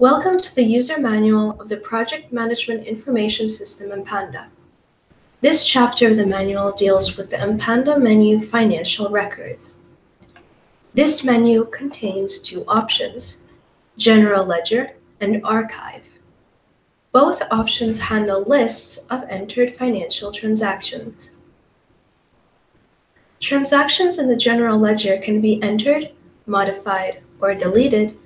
Welcome to the user manual of the Project Management Information System Empanda. This chapter of the manual deals with the Empanda menu financial records. This menu contains two options, General Ledger and Archive. Both options handle lists of entered financial transactions. Transactions in the General Ledger can be entered, modified, or deleted,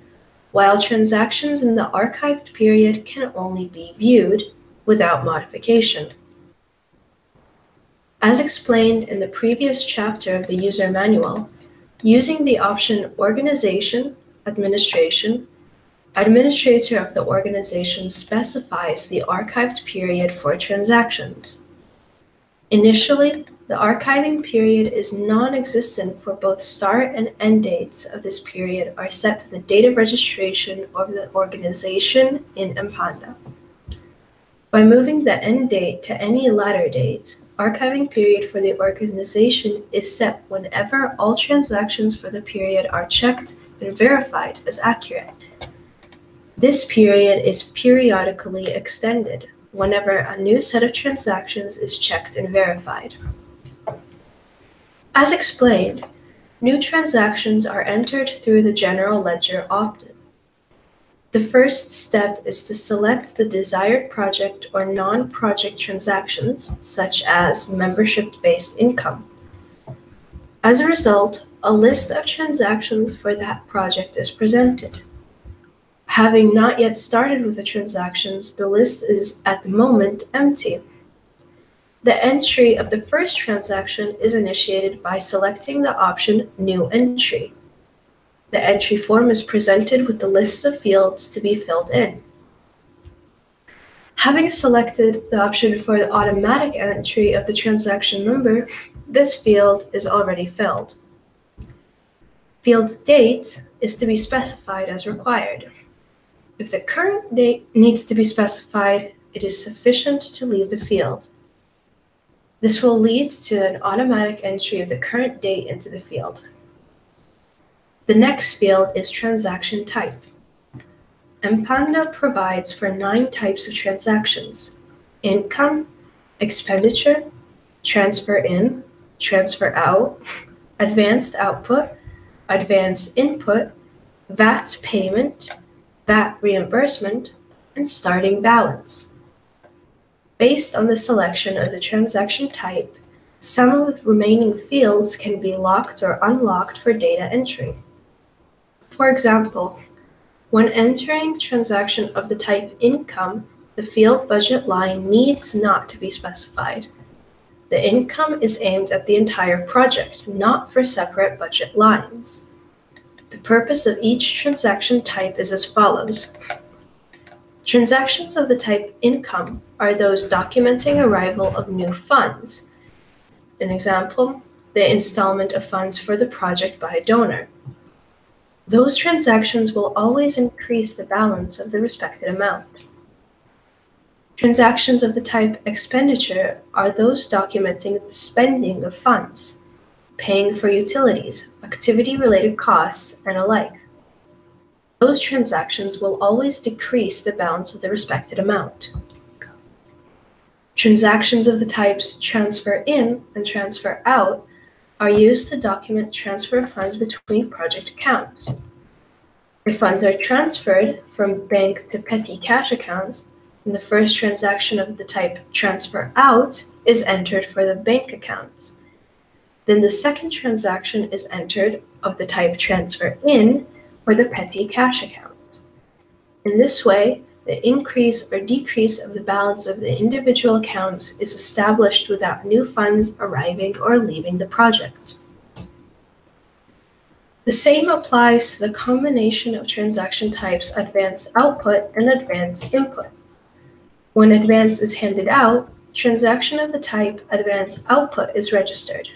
while transactions in the archived period can only be viewed without modification. As explained in the previous chapter of the user manual, using the option Organization, Administration, Administrator of the organization specifies the archived period for transactions. Initially, the archiving period is non-existent for both start and end dates of this period are set to the date of registration of the organization in Empanda. By moving the end date to any latter date, archiving period for the organization is set whenever all transactions for the period are checked and verified as accurate. This period is periodically extended whenever a new set of transactions is checked and verified. As explained, new transactions are entered through the General Ledger often. The first step is to select the desired project or non-project transactions, such as membership-based income. As a result, a list of transactions for that project is presented. Having not yet started with the transactions, the list is at the moment empty. The entry of the first transaction is initiated by selecting the option New Entry. The entry form is presented with the list of fields to be filled in. Having selected the option for the automatic entry of the transaction number, this field is already filled. Field date is to be specified as required. If the current date needs to be specified, it is sufficient to leave the field. This will lead to an automatic entry of the current date into the field. The next field is transaction type. Empanda provides for 9 types of transactions: income, expenditure, transfer in, transfer out, advanced output, advanced input, VAT payment, VAT reimbursement, and starting balance. Based on the selection of the transaction type, some of the remaining fields can be locked or unlocked for data entry. For example, when entering transaction of the type income, the field budget line needs not to be specified. The income is aimed at the entire project, not for separate budget lines. The purpose of each transaction type is as follows. Transactions of the type income are those documenting arrival of new funds. An example, the installment of funds for the project by a donor. Those transactions will always increase the balance of the respected amount. Transactions of the type expenditure are those documenting the spending of funds, paying for utilities, activity-related costs, and alike. Those transactions will always decrease the balance of the respected amount. Transactions of the types transfer in and transfer out are used to document transfer of funds between project accounts. If funds are transferred from bank to petty cash accounts, then the first transaction of the type transfer out is entered for the bank accounts. Then the second transaction is entered of the type transfer in for the petty cash account. In this way, the increase or decrease of the balance of the individual accounts is established without new funds arriving or leaving the project. The same applies to the combination of transaction types advanced output and advanced input. When advance is handed out, transaction of the type advanced output is registered.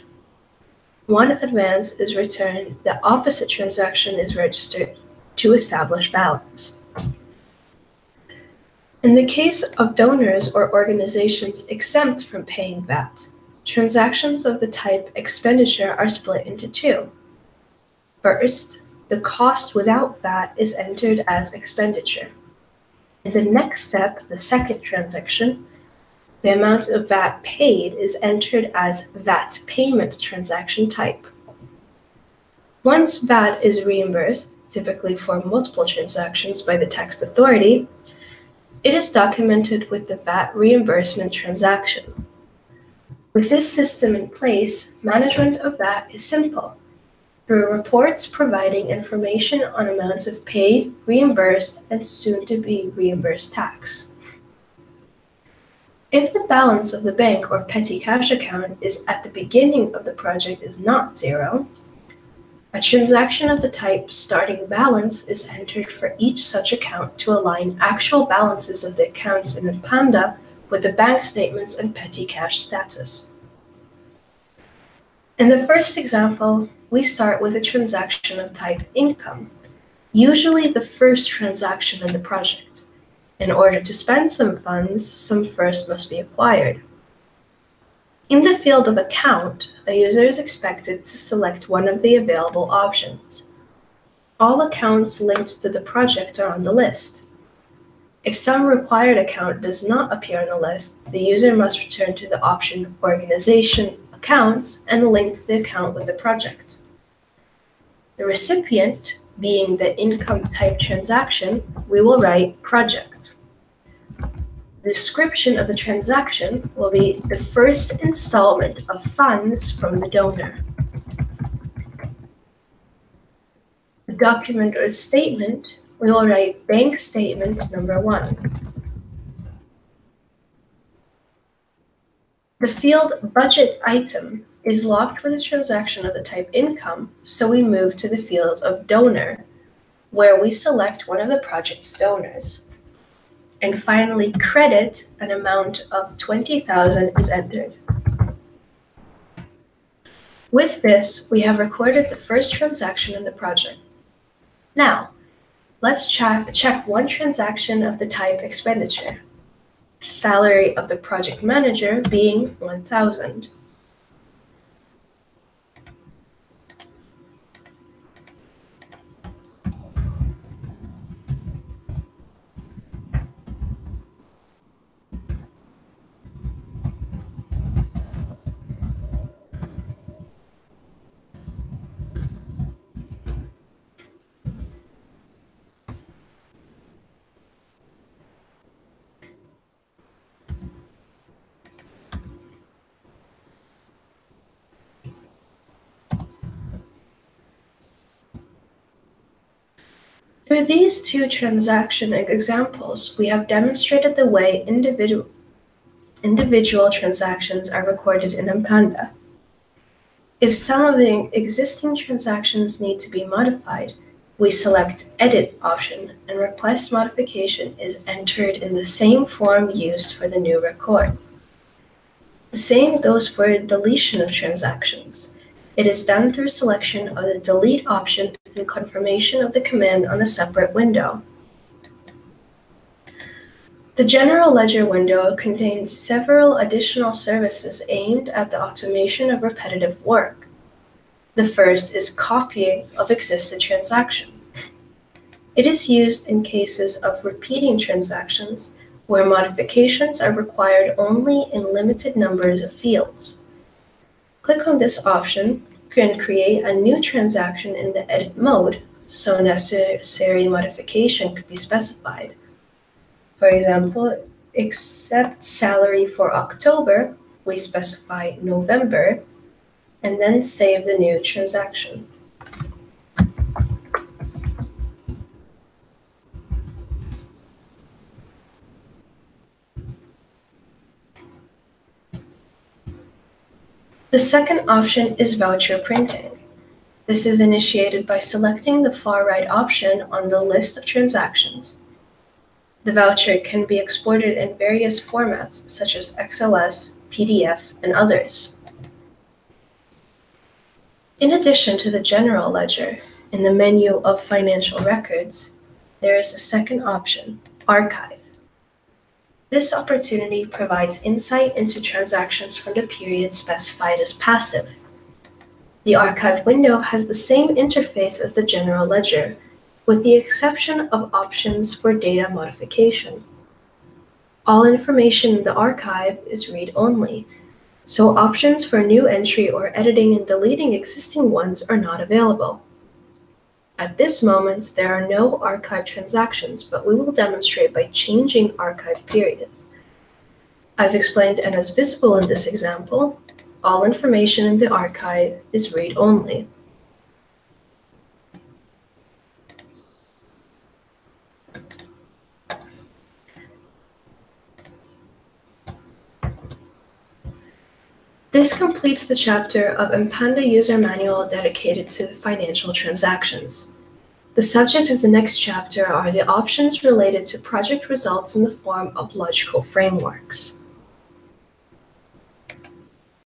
One advance is returned, the opposite transaction is registered to establish balance. In the case of donors or organizations exempt from paying VAT, transactions of the type expenditure are split into 2. First, the cost without VAT is entered as expenditure. In the next step, the second transaction, the amount of VAT paid is entered as VAT payment transaction type. Once VAT is reimbursed, typically for multiple transactions by the tax authority, it is documented with the VAT reimbursement transaction. With this system in place, management of VAT is simple, through reports providing information on amounts of paid, reimbursed, and soon-to-be reimbursed tax. If the balance of the bank or petty cash account is at the beginning of the project is not zero, a transaction of the type starting balance is entered for each such account to align actual balances of the accounts in Empanda with the bank statements and petty cash status. In the first example, we start with a transaction of type income, usually the first transaction in the project. In order to spend some funds, some first must be acquired. In the field of account, a user is expected to select one of the available options. All accounts linked to the project are on the list. If some required account does not appear on the list, the user must return to the option Organization Accounts and link the account with the project. The recipient, being the income type transaction, we will write project. The description of the transaction will be the first installment of funds from the donor. The document or statement, we will write bank statement number 1. The field budget item is locked with a transaction of the type income, so we move to the field of donor, where we select one of the project's donors. And finally, credit, an amount of 20,000 is entered. With this, we have recorded the first transaction in the project. Now, let's check one transaction of the type expenditure. Salary of the project manager being 1,000. Through these two transaction examples, we have demonstrated the way individual transactions are recorded in Empanda. If some of the existing transactions need to be modified, we select Edit option and request modification is entered in the same form used for the new record. The same goes for deletion of transactions. It is done through selection of the Delete option and confirmation of the command on a separate window. The General Ledger window contains several additional services aimed at the automation of repetitive work. The first is copying of existing transaction. It is used in cases of repeating transactions where modifications are required only in limited numbers of fields. Click on this option and create a new transaction in the edit mode so necessary modification could be specified. For example, accept salary for October, we specify November, and then save the new transaction. The second option is voucher printing. This is initiated by selecting the far right option on the list of transactions. The voucher can be exported in various formats such as XLS, PDF, and others. In addition to the general ledger, in the menu of financial records, there is a second option, Archive. This opportunity provides insight into transactions from the period specified as passive. The Archive window has the same interface as the general ledger, with the exception of options for data modification. All information in the archive is read-only, so options for new entry or editing and deleting existing ones are not available. At this moment, there are no archive transactions, but we will demonstrate by changing archive periods. As explained and as visible in this example, all information in the archive is read-only. This completes the chapter of Empanda user manual dedicated to financial transactions. The subject of the next chapter are the options related to project results in the form of logical frameworks.